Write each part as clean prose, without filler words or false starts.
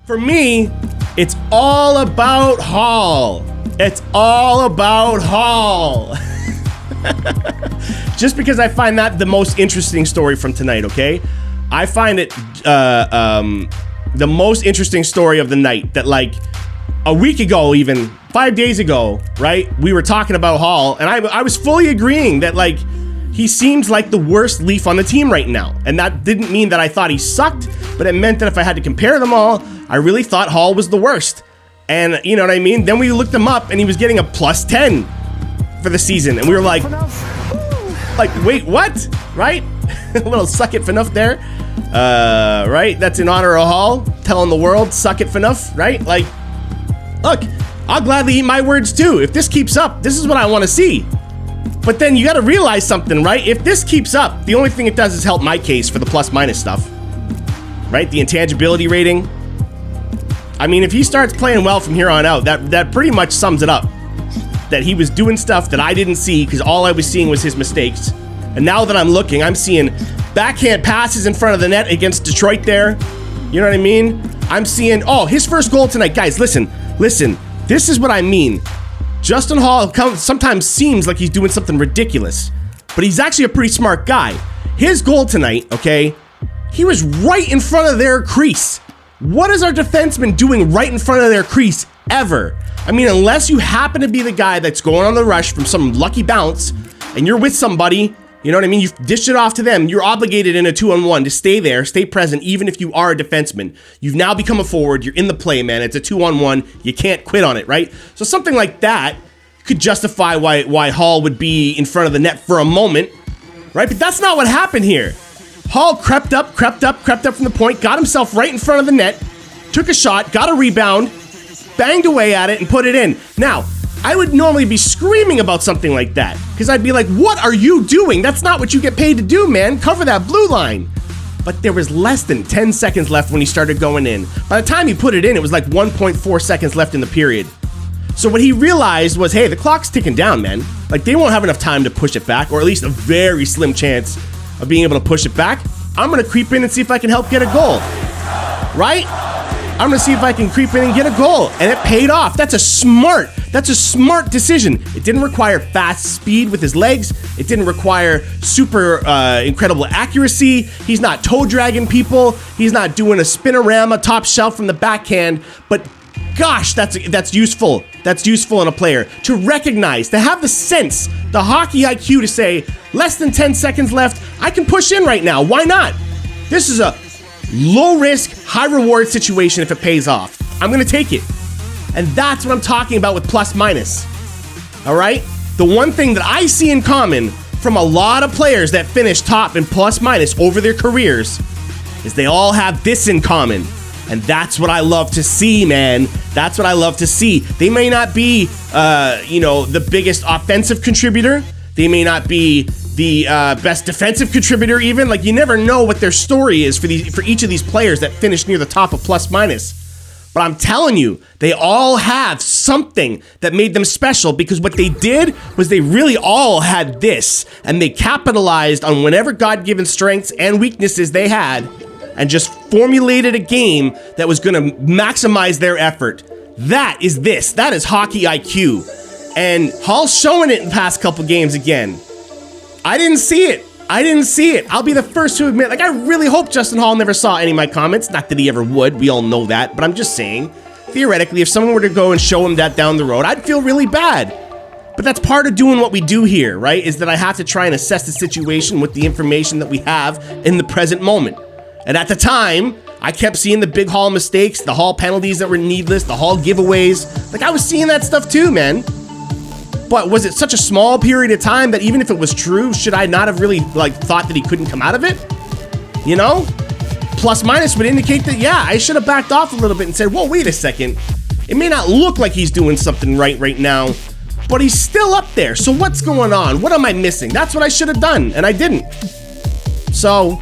For me, it's all about Holl. It's all about Holl. Just because I find that the most interesting story from tonight, okay? I find it the most interesting story of the night that, like, a week ago, even 5 days ago, right? We were talking about Holl, and I was fully agreeing that, like, he seems like the worst Leaf on the team right now. And that didn't mean that I thought he sucked, but it meant that if I had to compare them all, I really thought Holl was the worst. And you know what I mean? Then we looked him up and he was getting a plus 10 for the season. And we were like, wait, what? Right? A little suck it for enough there. Right? That's in honor of Holl, telling the world, suck it for enough, right? Like, look, I'll gladly eat my words too. If this keeps up, this is what I want to see. But then you got to realize something, right? If this keeps up, the only thing it does is help my case for the plus minus stuff, right? The intangibility rating. I mean, if he starts playing well from here on out, that pretty much sums it up. That he was doing stuff that I didn't see because all I was seeing was his mistakes. And now that I'm looking, I'm seeing backhand passes in front of the net against Detroit there. You know what I mean? I'm seeing, oh, his first goal tonight. Guys, listen. This is what I mean. Justin Holl sometimes seems like he's doing something ridiculous, but he's actually a pretty smart guy. His goal tonight, okay, he was right in front of their crease. What is our defenseman doing right in front of their crease ever? I mean, unless you happen to be the guy that's going on the rush from some lucky bounce and you're with somebody, you know what I mean? You've dished it off to them. You're obligated in a 2-on-1 to stay there, stay present, even if you are a defenseman. You've now become a forward. You're in the play, man. It's a 2-on-1. You can't quit on it, right? So something like that could justify why Holl would be in front of the net for a moment, right? But that's not what happened here. Holl crept up from the point, got himself right in front of the net, took a shot, got a rebound, banged away at it, and put it in. Now, I would normally be screaming about something like that because I'd be like, what are you doing? That's not what you get paid to do, man. Cover that blue line. But there was less than 10 seconds left when he started going in. By the time he put it in, it was like 1.4 seconds left in the period. So what he realized was, hey, the clock's ticking down, man. Like, they won't have enough time to push it back, or at least a very slim chance of being able to push it back. I'm going to creep in and see if I can help get a goal. Right? I'm going to see if I can creep in and get a goal. And it paid off. That's a smart decision. It didn't require fast speed with his legs. It didn't require super incredible accuracy. He's not toe dragging people. He's not doing a spinorama top shelf from the backhand. But gosh, that's useful. That's useful in a player to recognize, to have the sense, the hockey IQ to say, less than 10 seconds left. I can push in right now. Why not? This is a low risk, high reward situation if it pays off. I'm going to take it. And that's what I'm talking about with plus minus. All right? The one thing that I see in common from a lot of players that finish top in plus minus over their careers is they all have this in common. And that's what I love to see, man. That's what I love to see. They may not be, the biggest offensive contributor. They may not be the best defensive contributor even. Like, you never know what their story is for each of these players that finish near the top of plus minus. But I'm telling you, they all have something that made them special, because what they did was they really all had this, and they capitalized on whatever God-given strengths and weaknesses they had and just formulated a game that was going to maximize their effort. That is this. That is hockey IQ. And Holl's showing it in the past couple games again. I didn't see it. I'll be the first to admit, like, I really hope Justin Holl never saw any of my comments. Not that he ever would. We all know that. But I'm just saying, theoretically, if someone were to go and show him that down the road, I'd feel really bad. But that's part of doing what we do here, right? Is that I have to try and assess the situation with the information that we have in the present moment. And at the time, I kept seeing the big Holl mistakes, the Holl penalties that were needless, the Holl giveaways. Like, I was seeing that stuff too, man. But was it such a small period of time that even if it was true, should I not have really, thought that he couldn't come out of it? You know? Plus minus would indicate that, yeah, I should have backed off a little bit and said, whoa, wait a second. It may not look like he's doing something right now, but he's still up there. So what's going on? What am I missing? That's what I should have done, and I didn't. So,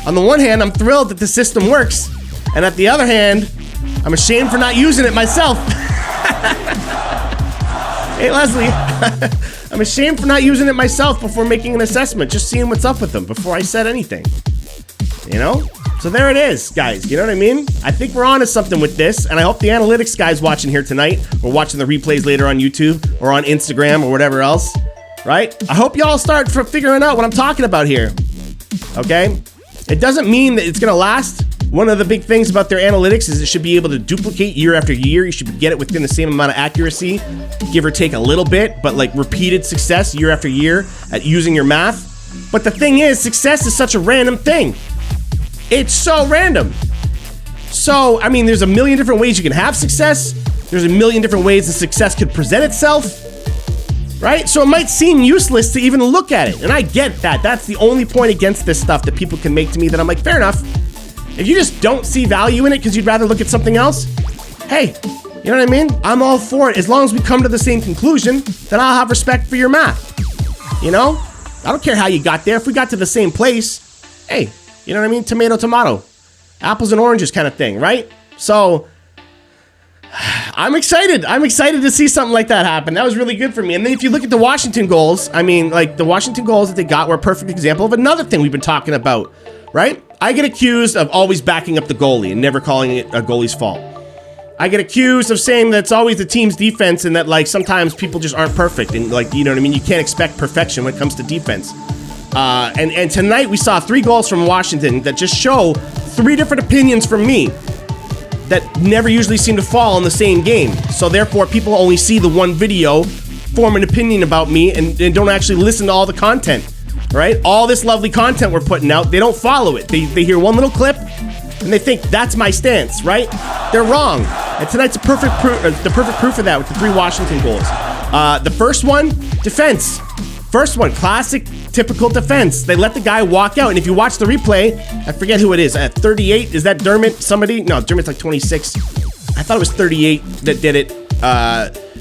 on the one hand, I'm thrilled that the system works, and at the other hand, I'm ashamed for not using it myself. Hey, Leslie, I'm ashamed for not using it myself before making an assessment, just seeing what's up with them before I said anything. You know? So there it is, guys. You know what I mean? I think we're on to something with this, and I hope the analytics guys watching here tonight or watching the replays later on YouTube or on Instagram or whatever else, right? I hope y'all start figuring out what I'm talking about here, okay? It doesn't mean that it's going to last. One of the big things about their analytics is it should be able to duplicate year after year. You should get it within the same amount of accuracy, give or take a little bit, but like repeated success year after year at using your math. But the thing is, success is such a random thing. It's so random. So, I mean, there's a million different ways you can have success. There's a million different ways the success could present itself, right? So it might seem useless to even look at it. And I get that. That's the only point against this stuff that people can make to me that I'm like, fair enough. If you just don't see value in it because you'd rather look at something else, hey, you know what I mean? I'm all for it. As long as we come to the same conclusion, then I'll have respect for your math. You know? I don't care how you got there. If we got to the same place, hey, you know what I mean? Tomato, tomato. Apples and oranges kind of thing, right? So, I'm excited. I'm excited to see something like that happen. That was really good for me. And then if you look at the Washington goals, I mean, like, the Washington goals that they got were a perfect example of another thing we've been talking about, right? I get accused of always backing up the goalie and never calling it a goalie's fault. I get accused of saying that it's always the team's defense and that, like, sometimes people just aren't perfect. And, like, you know what I mean? You can't expect perfection when it comes to defense. And tonight we saw 3 goals from Washington that just show 3 different opinions from me that never usually seem to fall in the same game. So therefore, people only see the one video, form an opinion about me, and don't actually listen to all the content, right? All this lovely content we're putting out, they don't follow it. They hear one little clip, and they think that's my stance, right? They're wrong. And tonight's the perfect proof of that with the 3 Washington goals. The first one, defense. First one, classic, typical defense. They let the guy walk out, and if you watch the replay, I forget who it is. At 38, is that Dermott? Somebody? No, Dermott's like 26. I thought it was 38 that did it.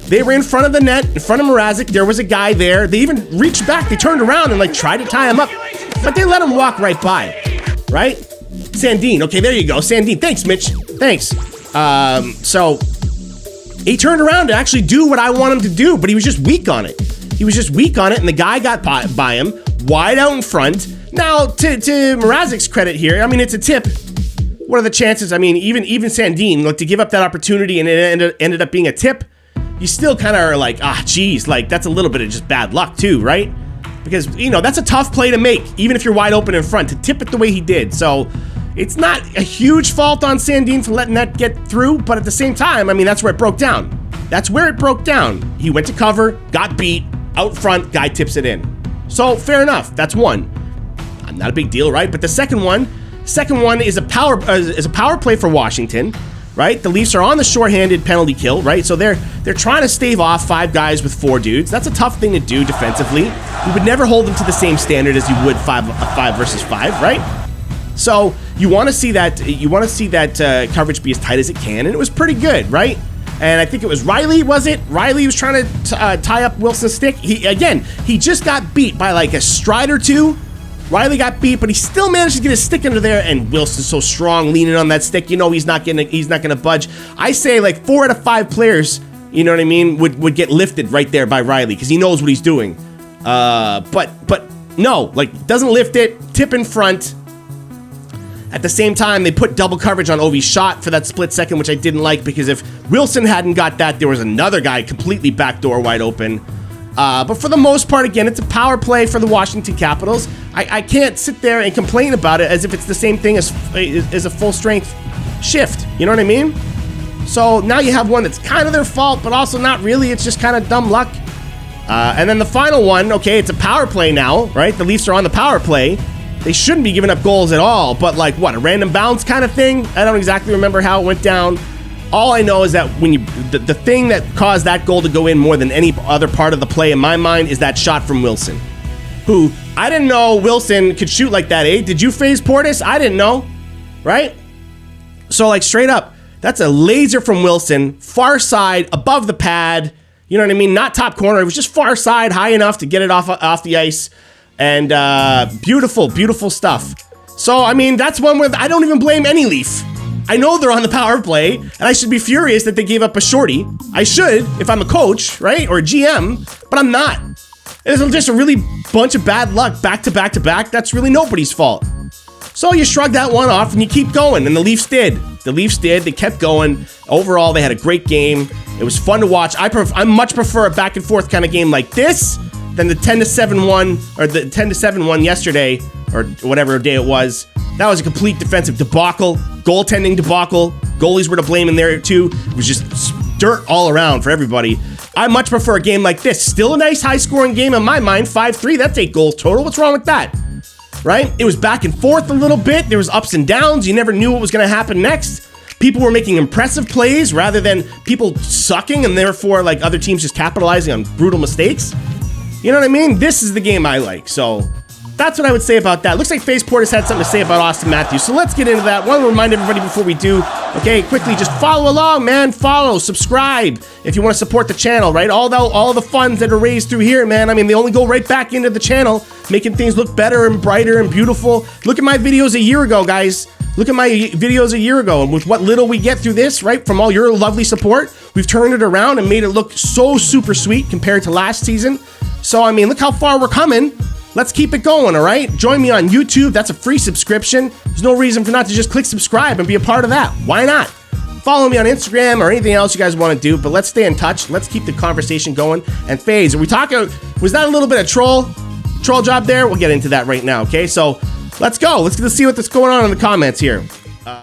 They were in front of the net, in front of Mrazek. There was a guy there. They even reached back. They turned around and like tried to tie him up, but they let him walk right by, right? Sandin. Okay, there you go. Sandin. Thanks, Mitch. Thanks. So he turned around to actually do what I want him to do, but he was just weak on it. He was just weak on it, and the guy got by him, wide out in front. Now, to Mrazek's credit here, I mean, it's a tip. What are the chances? I mean, even Sandin, like, to give up that opportunity and it ended up being a tip, you still kind of are like, geez, like, that's a little bit of just bad luck too, right? Because, you know, that's a tough play to make, even if you're wide open in front, to tip it the way he did. So it's not a huge fault on Sandin for letting that get through, but at the same time, I mean, that's where it broke down. That's where it broke down. He went to cover, got beat, out front, guy tips it in. So fair enough. That's one. Not a big deal, right? But the second one is a power play for Washington, right? The Leafs are on the shorthanded penalty kill, right? So they're trying to stave off 5 guys with 4 dudes. That's a tough thing to do defensively. You would never hold them to the same standard as you would 5 versus 5, right? So you want to see that coverage be as tight as it can, and it was pretty good, right? And I think it was Riley, was it? Riley was trying to tie up Wilson's stick. He just got beat by like a stride or 2. Riley got beat, but he still managed to get his stick under there, and Wilson's so strong, leaning on that stick. You know he's not gonna budge. I say like 4 out of 5 players, you know what I mean, would get lifted right there by Riley because he knows what he's doing. But no, like, doesn't lift it, tip in front. At the same time, they put double coverage on Ovi's shot for that split second, which I didn't like, because if Wilson hadn't got that, there was another guy completely backdoor wide open. But for the most part, again, it's a power play for the Washington Capitals. I can't sit there and complain about it as if it's the same thing as a full-strength shift. You know what I mean? So now you have one that's kind of their fault, but also not really. It's just kind of dumb luck. And then the final one, okay, it's a power play now, right? The Leafs are on the power play. They shouldn't be giving up goals at all, but like, what, a random bounce kind of thing? I don't exactly remember how it went down. All I know is that when the thing that caused that goal to go in more than any other part of the play in my mind is that shot from Wilson, who I didn't know Wilson could shoot like that, eh? Did you, FaZe Portis? I didn't know, right? So like, straight up, that's a laser from Wilson, far side, above the pad, you know what I mean? Not top corner, it was just far side, high enough to get it off the ice. And beautiful, beautiful stuff. So, I mean, that's one where I don't even blame any Leaf. I know they're on the power play, and I should be furious that they gave up a shorty. I should, if I'm a coach, right? Or a GM, but I'm not. It's just a really bunch of bad luck, back to back to back. That's really nobody's fault. So you shrug that one off and you keep going, and the Leafs did. They kept going. Overall, they had a great game. It was fun to watch. I much prefer a back and forth kind of game like this than the 10-7-1 or the 10-7-1 yesterday or whatever day it was. That was a complete defensive debacle, goaltending debacle. Goalies were to blame in there too. It was just dirt all around for everybody. I much prefer a game like this. Still a nice high-scoring game in my mind. 5-3, that's 8 goals total. What's wrong with that? Right? It was back and forth a little bit. There was ups and downs. You never knew what was going to happen next. People were making impressive plays rather than people sucking and therefore like other teams just capitalizing on brutal mistakes. You know what I mean? This is the game I like. So that's what I would say about that. Looks like FaZe Portis had something to say about Austin Matthews. So let's get into that. Want to remind everybody before we do, okay, quickly, just follow along, man. Follow, subscribe if you want to support the channel, right? All the funds that are raised through here, man, I mean, they only go right back into the channel, making things look better and brighter and beautiful. Look at my videos a year ago, guys. Look at my videos a year ago, and with what little we get through this, right, from all your lovely support, we've turned it around and made it look so super sweet compared to last season. So, I mean, look how far we're coming. Let's keep it going, all right? Join me on YouTube. That's a free subscription. There's no reason for not to just click subscribe and be a part of that. Why not? Follow me on Instagram or anything else you guys want to do, but let's stay in touch. Let's keep the conversation going. And FaZe, are we talking, was that a little bit of troll job there? We'll get into that right now, okay? So let's go. Let's see what's going on in the comments here.